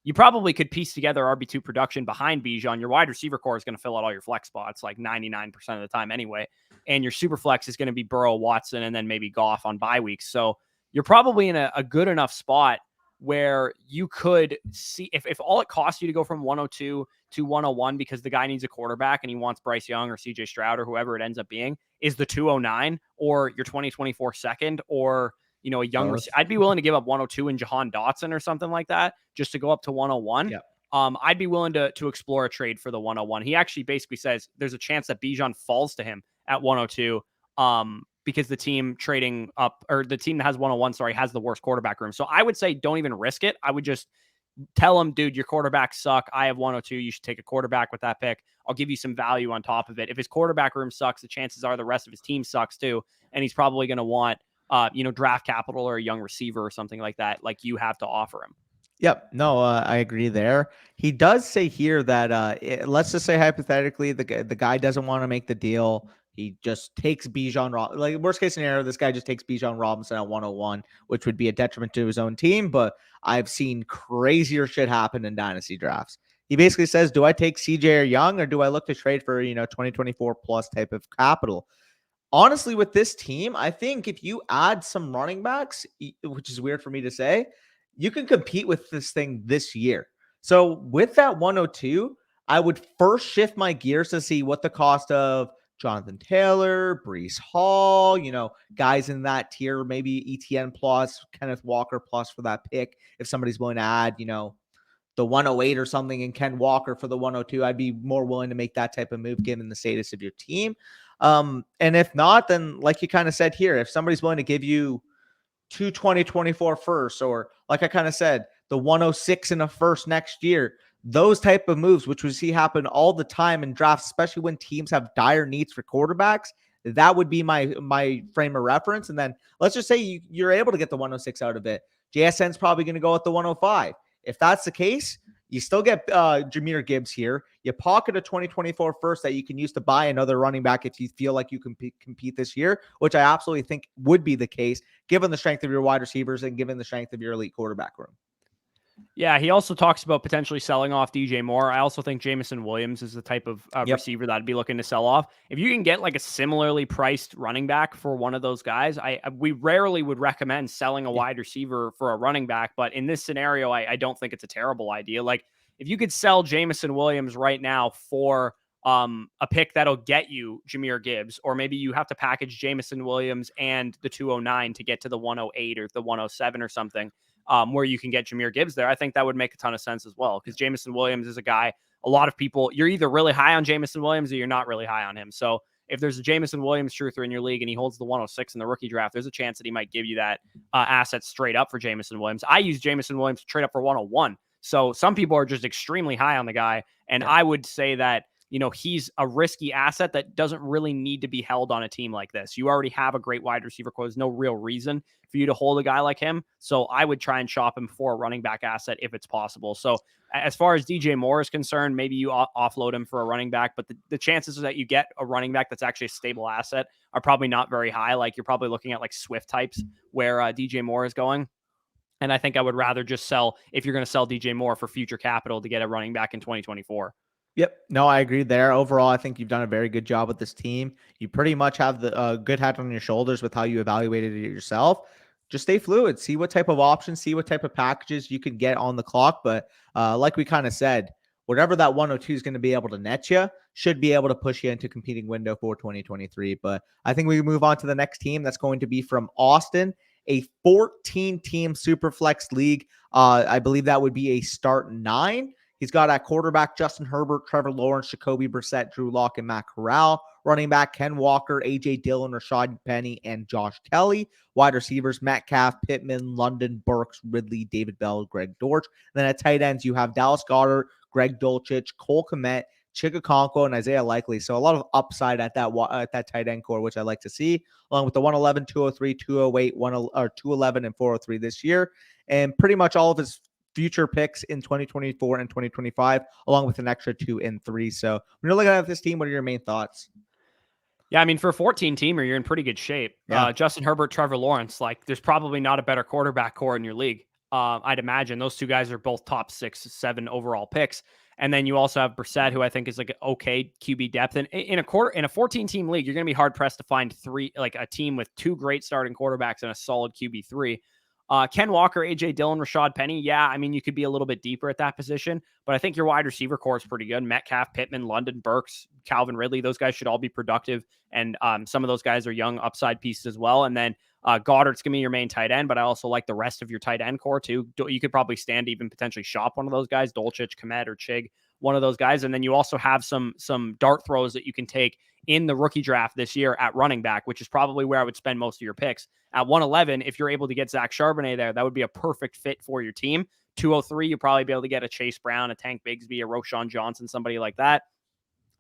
you probably could piece together RB2 production behind Bijan. Your wide receiver core is going to fill out all your flex spots like 99% of the time anyway. And your super flex is going to be Burrow, Watson, and then maybe Goff on bye weeks. So you're probably in a good enough spot where you could see if all it costs you to go from 102 to 101 because the guy needs a quarterback and he wants Bryce Young or CJ Stroud or whoever it ends up being is the 209 or your 2024 second or a young I'd be willing to give up 102 and Jahan Dotson or something like that just to go up to 101. Yeah. I'd be willing to explore a trade for the 101. He actually basically says there's a chance that Bijan falls to him at 102 because the team trading up or the team that has 101, has the worst quarterback room. So I would say don't even risk it. I would just tell him, dude, your quarterbacks suck. I have 102. You should take a quarterback with that pick. I'll give you some value on top of it. If his quarterback room sucks, the chances are the rest of his team sucks too. And he's probably going to want draft capital or a young receiver or something like that, like you have to offer him. Yep. No, I agree there. He does say here that let's just say hypothetically the guy doesn't want to make the deal. He just takes Bijan. Like worst case scenario, this guy just takes Bijan Robinson at 101, which would be a detriment to his own team. But I've seen crazier shit happen in dynasty drafts. He basically says, do I take CJ or Young or do I look to trade for 2024 plus type of capital? Honestly, with this team, I think if you add some running backs, which is weird for me to say, you can compete with this thing this year. So with that 102, I would first shift my gears to see what the cost of Jonathan Taylor, Breece Hall, guys in that tier, maybe ETN plus, Kenneth Walker plus for that pick. If somebody's willing to add, the 108 or something and Ken Walker for the 102, I'd be more willing to make that type of move given the status of your team. And if not, then like you kind of said here, if somebody's willing to give you 2024 first, or like I kind of said, the 106 in a first next year, those type of moves, which we see happen all the time in drafts, especially when teams have dire needs for quarterbacks, that would be my frame of reference. And then let's just say you're able to get the 106 out of it. JSN's probably going to go at the 105. If that's the case, you still get Jahmyr Gibbs here. You pocket a 2024 first that you can use to buy another running back if you feel like you can compete this year, which I absolutely think would be the case given the strength of your wide receivers and given the strength of your elite quarterback room. Yeah, he also talks about potentially selling off DJ Moore. I also think Jameson Williams is the type of receiver that I'd be looking to sell off. If you can get like a similarly priced running back for one of those guys, we rarely would recommend selling a wide receiver for a running back. But in this scenario, I don't think it's a terrible idea. Like if you could sell Jameson Williams right now for a pick that'll get you Jahmyr Gibbs, or maybe you have to package Jameson Williams and the 209 to get to the 108 or the 107 or something. Where you can get Jahmyr Gibbs there, I think that would make a ton of sense as well. Because Jameson Williams is a guy, a lot of people, you're either really high on Jameson Williams or you're not really high on him. So if there's a Jameson Williams truther in your league and he holds the 106 in the rookie draft, there's a chance that he might give you that asset straight up for Jameson Williams. I use Jameson Williams to trade up for 101. So some people are just extremely high on the guy. And I would say that, he's a risky asset that doesn't really need to be held on a team like this. You already have a great wide receiver core. There's no real reason for you to hold a guy like him. So I would try and shop him for a running back asset if it's possible. So as far as DJ Moore is concerned, maybe you offload him for a running back, but the chances that you get a running back that's actually a stable asset are probably not very high. Like you're probably looking at like Swift types where DJ Moore is going. And I think I would rather just sell, if you're going to sell DJ Moore, for future capital to get a running back in 2024. Yep. No, I agree there. Overall, I think you've done a very good job with this team. You pretty much have the good head on your shoulders with how you evaluated it yourself. Just stay fluid. See what type of options, see what type of packages you can get on the clock. But like we kind of said, whatever that 102 is going to be able to net you should be able to push you into competing window for 2023. But I think we can move on to the next team. That's going to be from Austin, a 14-team Superflex league. I believe that would be a start 9. He's got at quarterback Justin Herbert, Trevor Lawrence, Jacoby Brissett, Drew Lock, and Matt Corral. Running back Ken Walker, A.J. Dillon, Rashad Penny, and Josh Kelly. Wide receivers Metcalf, Pittman, London, Burks, Ridley, David Bell, Greg Dortch. Then at tight ends, you have Dallas Goedert, Greg Dulcich, Cole Kmet, Chigakonko, and Isaiah Likely. So a lot of upside at that tight end core, which I like to see, along with the 111, 203, 208, 211, and 403 this year. And pretty much all of his future picks in 2024 and 2025, along with an extra 2 and 3. So when you're looking at this team, what are your main thoughts? Yeah, I mean, for a 14-teamer, you're in pretty good shape. Yeah. Justin Herbert, Trevor Lawrence, like there's probably not a better quarterback core in your league. I'd imagine those two guys are both top 6, 7 overall picks. And then you also have Brissett, who I think is like an okay QB depth. And in a 14-team league, you're going to be hard pressed to find a team with 2 great starting quarterbacks and a solid QB3. Ken Walker, AJ Dillon, Rashad Penny. Yeah, I mean, you could be a little bit deeper at that position, but I think your wide receiver core is pretty good. Metcalf, Pittman, London, Burks, Calvin Ridley. Those guys should all be productive. And some of those guys are young upside pieces as well. And then Goddard's going to be your main tight end, but I also like the rest of your tight end core too. You could probably stand to even potentially shop one of those guys, Dulcich, Kmet, or Chig, one of those guys. And then you also have some dart throws that you can take in the rookie draft this year at running back, which is probably where I would spend most of your picks. At 111, if you're able to get Zach Charbonnet there, that would be a perfect fit for your team. 203, you'll probably be able to get a Chase Brown, a Tank Bigsby, a Roshan Johnson, somebody like that.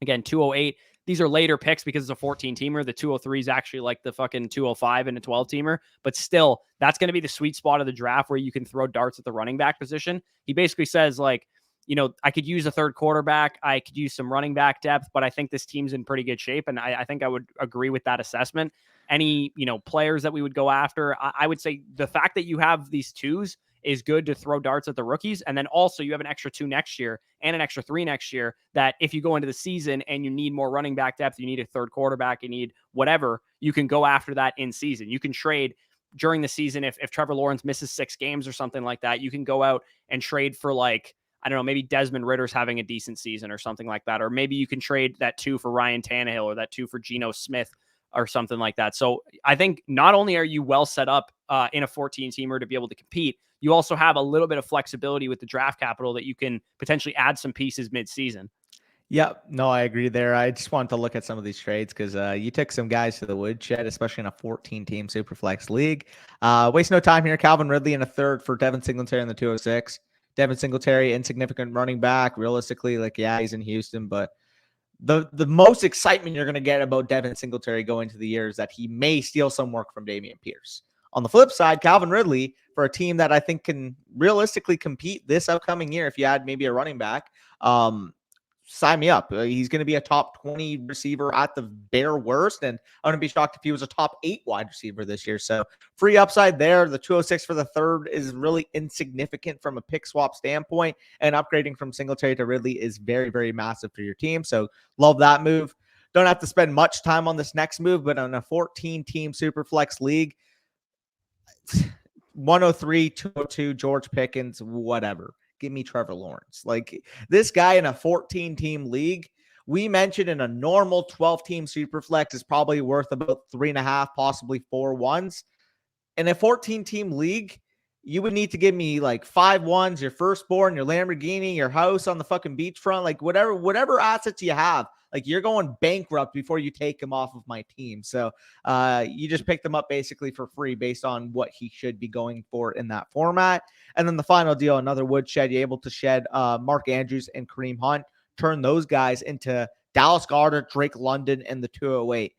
Again, 208, these are later picks because it's a 14-teamer. The 203 is actually like the fucking 205 and a 12-teamer. But still, that's going to be the sweet spot of the draft where you can throw darts at the running back position. He basically says, like, you know, I could use a third quarterback. I could use some running back depth, but I think this team's in pretty good shape. And I think I would agree with that assessment. Any, players that we would go after, I would say the fact that you have these 2s is good to throw darts at the rookies. And then also you have an extra 2 next year and an extra 3 next year that if you go into the season and you need more running back depth, you need a third quarterback, you need whatever, you can go after that in season. You can trade during the season. If Trevor Lawrence misses 6 games or something like that, you can go out and trade for, like, I don't know, maybe Desmond Ritter's having a decent season or something like that. Or maybe you can trade that 2 for Ryan Tannehill or that 2 for Geno Smith or something like that. So I think not only are you well set up in a 14-teamer to be able to compete, you also have a little bit of flexibility with the draft capital that you can potentially add some pieces mid-season. Yep. No, I agree there. I just wanted to look at some of these trades because you took some guys to the woodshed, especially in a 14-team Superflex league. Waste no time here. Calvin Ridley in a third for Devin Singletary in the 206. Devin Singletary, insignificant running back. Realistically, he's in Houston, but the most excitement you're going to get about Devin Singletary going into the year is that he may steal some work from Dameon Pierce. On the flip side, Calvin Ridley, for a team that I think can realistically compete this upcoming year, if you add maybe a running back, sign me up. He's going to be a top 20 receiver at the bare worst, and I wouldn't be shocked if he was a top 8 wide receiver this year. So free upside there. The 206 for the third is really insignificant from a pick swap standpoint, and upgrading from Singletary to Ridley is very, very massive for your team. So love that move. Don't have to spend much time on this next move, but on a 14-team Superflex league, 103, 202, George Pickens, whatever. Give me Trevor Lawrence. Like, this guy in a 14-team league, we mentioned in a normal 12-team Superflex is probably worth about 3.5, possibly 4 ones. In a 14-team league, you would need to give me like 5 ones, your firstborn, your Lamborghini, your house on the fucking beachfront, like whatever assets you have. Like, you're going bankrupt before you take him off of my team. So you just picked him up basically for free based on what he should be going for in that format. And then the final deal, another woodshed. You're able to shed Mark Andrews and Kareem Hunt, turn those guys into Dallas Goedert, Drake London, and the 208.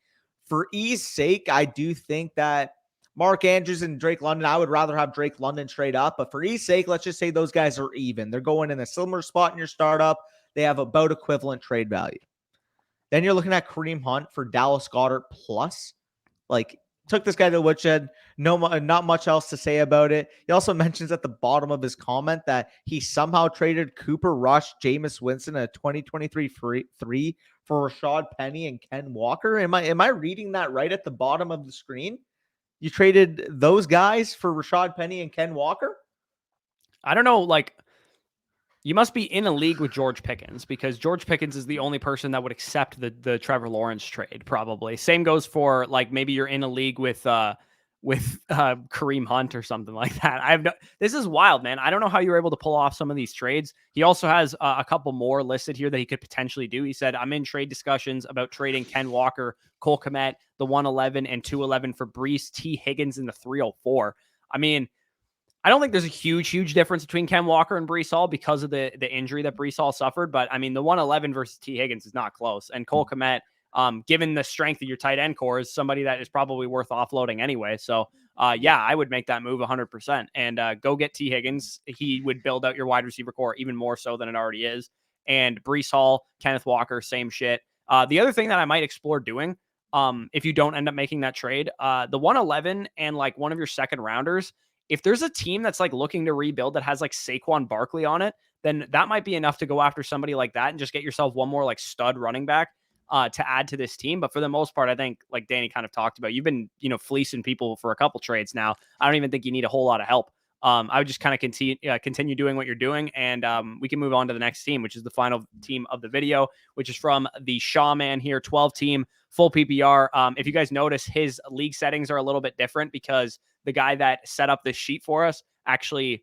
For ease sake, I do think that Mark Andrews and Drake London, I would rather have Drake London straight up. But for ease sake, let's just say those guys are even. They're going in a similar spot in your startup. They have about equivalent trade value. Then you're looking at Kareem Hunt for Dallas Goedert plus. Like, took this guy to the woodshed. Not much else to say about it. He also mentions at the bottom of his comment that he somehow traded Cooper Rush, Jameis Winston, a 2023 3 for Rashad Penny and Ken Walker. Am I reading that right at the bottom of the screen? You traded those guys for Rashad Penny and Ken Walker? I don't know. Like, You must be in a league with George Pickens, because George Pickens is the only person that would accept the Trevor Lawrence trade, probably. Same goes for, like, maybe you're in a league with Kareem Hunt or something like that. This is wild, man. I don't know how you were able to pull off some of these trades. He also has a couple more listed here that he could potentially do. He said, I'm in trade discussions about trading Ken Walker, Cole Kmet, the 111 and 211 for Brees T. Higgins in the 304. I mean, I don't think there's a huge difference between Ken Walker and Brees Hall because of the injury that Brees Hall suffered. But I mean, the 111 versus T. Higgins is not close. And Cole Kmet, given the strength of your tight end core, is somebody that is probably worth offloading anyway. So, yeah, I would make that move 100% and go get T. Higgins. He would build out your wide receiver core even more so than it already is. And Brees Hall, Kenneth Walker, same shit. The other thing that I might explore doing, if you don't end up making that trade, the 111 and like one of your second rounders, if there's a team that's like looking to rebuild that has like Saquon Barkley on it, then that might be enough to go after somebody like that and just get yourself one more like stud running back to add to this team. But for the most part, I think, like Danny kind of talked about, you've been, fleecing people for a couple trades now. I don't even think you need a whole lot of help. I would just kind of continue doing what you're doing, and we can move on to the next team, which is the final team of the video, which is from the Shaman here, 12 team, full PPR. If you guys notice, his league settings are a little bit different because the guy that set up this sheet for us actually,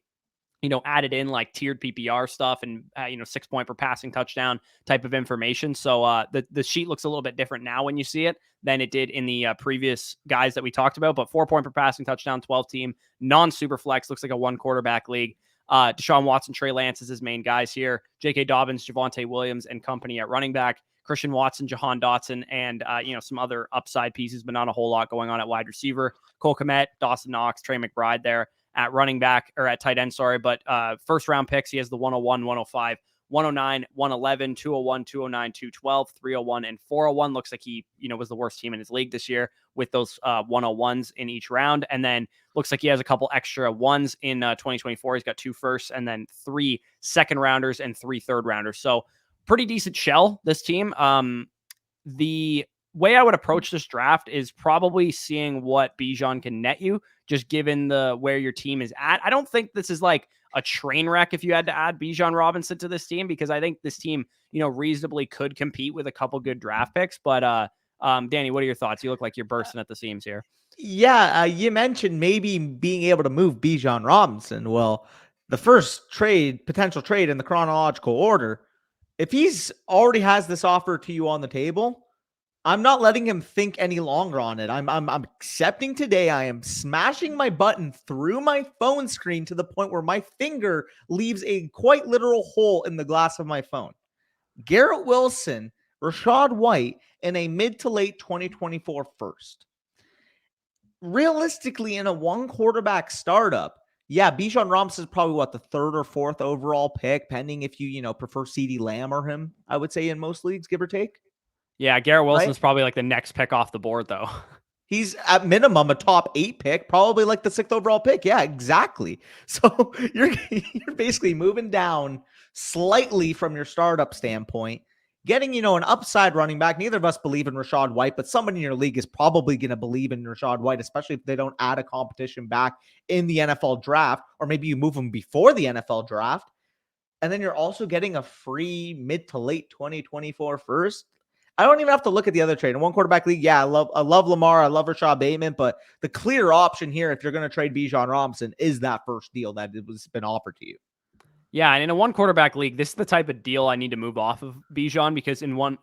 added in like tiered PPR stuff and, 6 point per passing touchdown type of information. So the sheet looks a little bit different now when you see it than it did in the previous guys that we talked about. But 4 point per passing touchdown, 12 team, non-super flex, looks like a 1 quarterback league. Deshaun Watson, Trey Lance is his main guys here. J.K. Dobbins, Javonte Williams and company at running back. Christian Watson, Jahan Dotson, and, some other upside pieces, but not a whole lot going on at wide receiver. Cole Kmet, Dawson Knox, Trey McBride there at running back, or at tight end, sorry. But first round picks, he has the 101, 105, 109, 111, 201, 209, 212, 301, and 401. Looks like he, was the worst team in his league this year with those 101s in each round. And then looks like he has a couple extra ones in 2024. He's got 2 firsts and then 3 second rounders and 3 third rounders. So pretty decent shell, this team. The way I would approach this draft is probably seeing what Bijan can net you, just given where your team is at. I don't think this is like a train wreck if you had to add Bijan Robinson to this team, because I think this team, reasonably could compete with a couple good draft picks. But Danny, what are your thoughts? You look like you're bursting at the seams here. Yeah, you mentioned maybe being able to move Bijan Robinson. Well, the first potential trade in the chronological order, if he's already has this offer to you on the table, I'm not letting him think any longer on it. I'm accepting today. I am smashing my button through my phone screen to the point where my finger leaves a quite literal hole in the glass of my phone. Garrett Wilson, Rachaad White, and a mid to late 2024 first. Realistically, in a 1 quarterback startup, yeah, Bijan Robinson is probably the 3rd or 4th overall pick, pending if you prefer CeeDee Lamb or him, I would say, in most leagues, give or take. Yeah, Garrett Wilson's Right? probably like the next pick off the board, though. He's at minimum a top 8 pick, probably like the 6th overall pick. Yeah, exactly. So you're basically moving down slightly from your startup standpoint, getting, an upside running back. Neither of us believe in Rachaad White, but somebody in your league is probably going to believe in Rachaad White, especially if they don't add a competition back in the NFL draft, or maybe you move them before the NFL draft. And then you're also getting a free mid to late 2024 first. I don't even have to look at the other trade. In 1 quarterback league, yeah, I love Lamar. I love Rashad Bateman, but the clear option here, if you're going to trade Bijan Robinson, is that first deal that was been offered to you. Yeah, and in a 1 quarterback league, this is the type of deal I need to move off of Bijan, because in one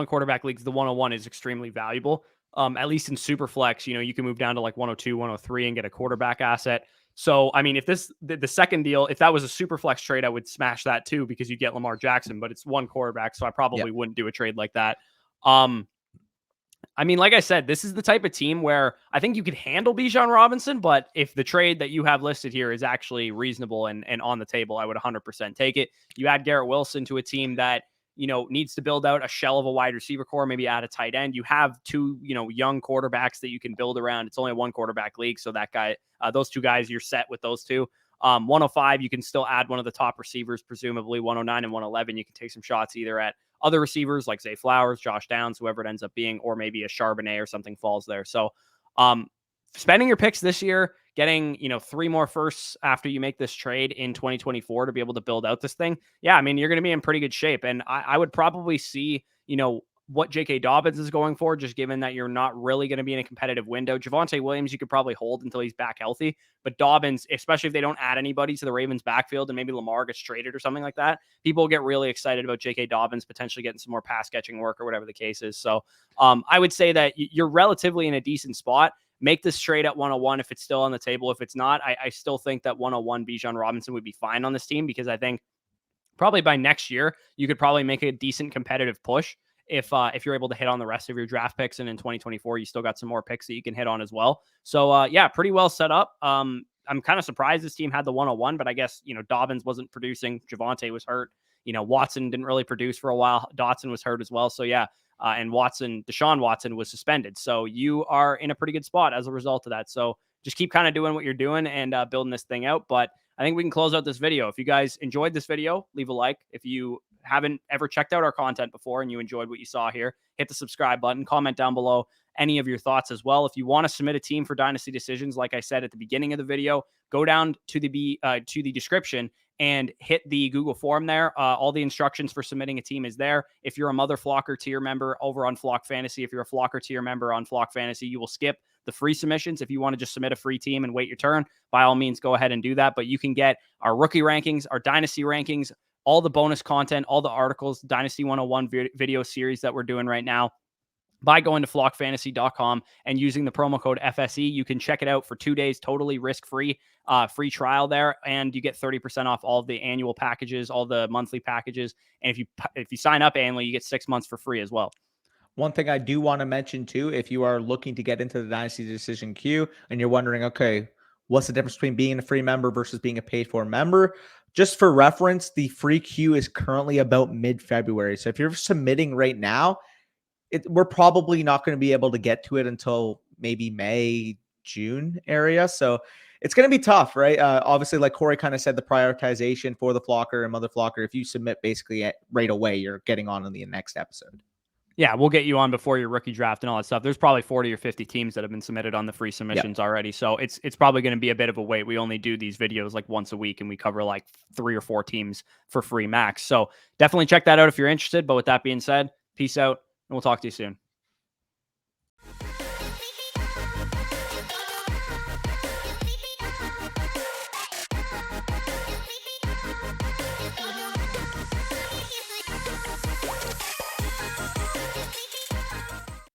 quarterback leagues, the 101 is extremely valuable. At least in super flex, you can move down to like 102, 103 and get a quarterback asset. So, I mean, if the second deal, if that was a super flex trade, I would smash that too, because you get Lamar Jackson, but it's 1 quarterback, so I probably wouldn't do a trade like that. I mean, like I said, this is the type of team where I think you could handle Bijan Robinson, but if the trade that you have listed here is actually reasonable and on the table, I would 100% take it. You add Garrett Wilson to a team that, needs to build out a shell of a wide receiver core, maybe add a tight end. You have 2, young quarterbacks that you can build around. It's only a 1 quarterback league, so that guy, those 2 guys, you're set with those 2. 105, you can still add one of the top receivers, presumably. 109 and 111, you can take some shots either at other receivers like Zay Flowers, Josh Downs, whoever it ends up being, or maybe a Charbonnet or something falls there. So spending your picks this year, getting, 3 more firsts after you make this trade in 2024 to be able to build out this thing. Yeah, I mean, you're going to be in pretty good shape. And I would probably see, what J.K. Dobbins is going for, just given that you're not really going to be in a competitive window. Javonte Williams, you could probably hold until he's back healthy. But Dobbins, especially if they don't add anybody to the Ravens backfield and maybe Lamar gets traded or something like that, people get really excited about J.K. Dobbins potentially getting some more pass catching work or whatever the case is. So I would say that you're relatively in a decent spot. Make this trade at 101 if it's still on the table. If it's not, I still think that 101 Bijan Robinson would be fine on this team, because I think probably by next year, you could probably make a decent competitive push if you're able to hit on the rest of your draft picks. And in 2024, you still got some more picks that you can hit on as well. So yeah, pretty well set up. I'm kind of surprised this team had the 101, but I guess, Dobbins wasn't producing. Javonte was hurt. Watson didn't really produce for a while. Dotson was hurt as well. So yeah. And Deshaun Watson was suspended. So you are in a pretty good spot as a result of that. So just keep kind of doing what you're doing and building this thing out. But I think we can close out this video. If you guys enjoyed this video, leave a like. If you haven't ever checked out our content before and you enjoyed what you saw here, hit the subscribe button, comment down below any of your thoughts as well. If you want to submit a team for Dynasty Decisions, like I said at the beginning of the video, go down to the description and hit the Google form there. All the instructions for submitting a team is there. If you're a Mother Flocker tier member over on Flock Fantasy, if you're a Flocker tier member on Flock Fantasy, you will skip the free submissions. If you want to just submit a free team and wait your turn, by all means, go ahead and do that. But you can get our rookie rankings, our Dynasty rankings, all the bonus content, all the articles, Dynasty 101 video series that we're doing right now, by going to flockfantasy.com and using the promo code FSE. You can check it out for 2 days, totally risk-free, free trial there. And you get 30% off all of the annual packages, all the monthly packages. And if you sign up annually, you get 6 months for free as well. One thing I do want to mention too, if you are looking to get into the Dynasty Decision queue and you're wondering, okay, what's the difference between being a free member versus being a paid for member? Just for reference, the free queue is currently about mid-February. So if you're submitting right now, we're probably not going to be able to get to it until maybe May, June area. So it's going to be tough, right? Obviously, like Corey kind of said, the prioritization for the Flocker and Mother Flocker, if you submit basically right away, you're getting on in the next episode. Yeah, we'll get you on before your rookie draft and all that stuff. There's probably 40 or 50 teams that have been submitted on the free submissions already. So it's probably going to be a bit of a wait. We only do these videos like once a week and we cover like 3 or 4 teams for free max. So definitely check that out if you're interested. But with that being said, peace out and we'll talk to you soon.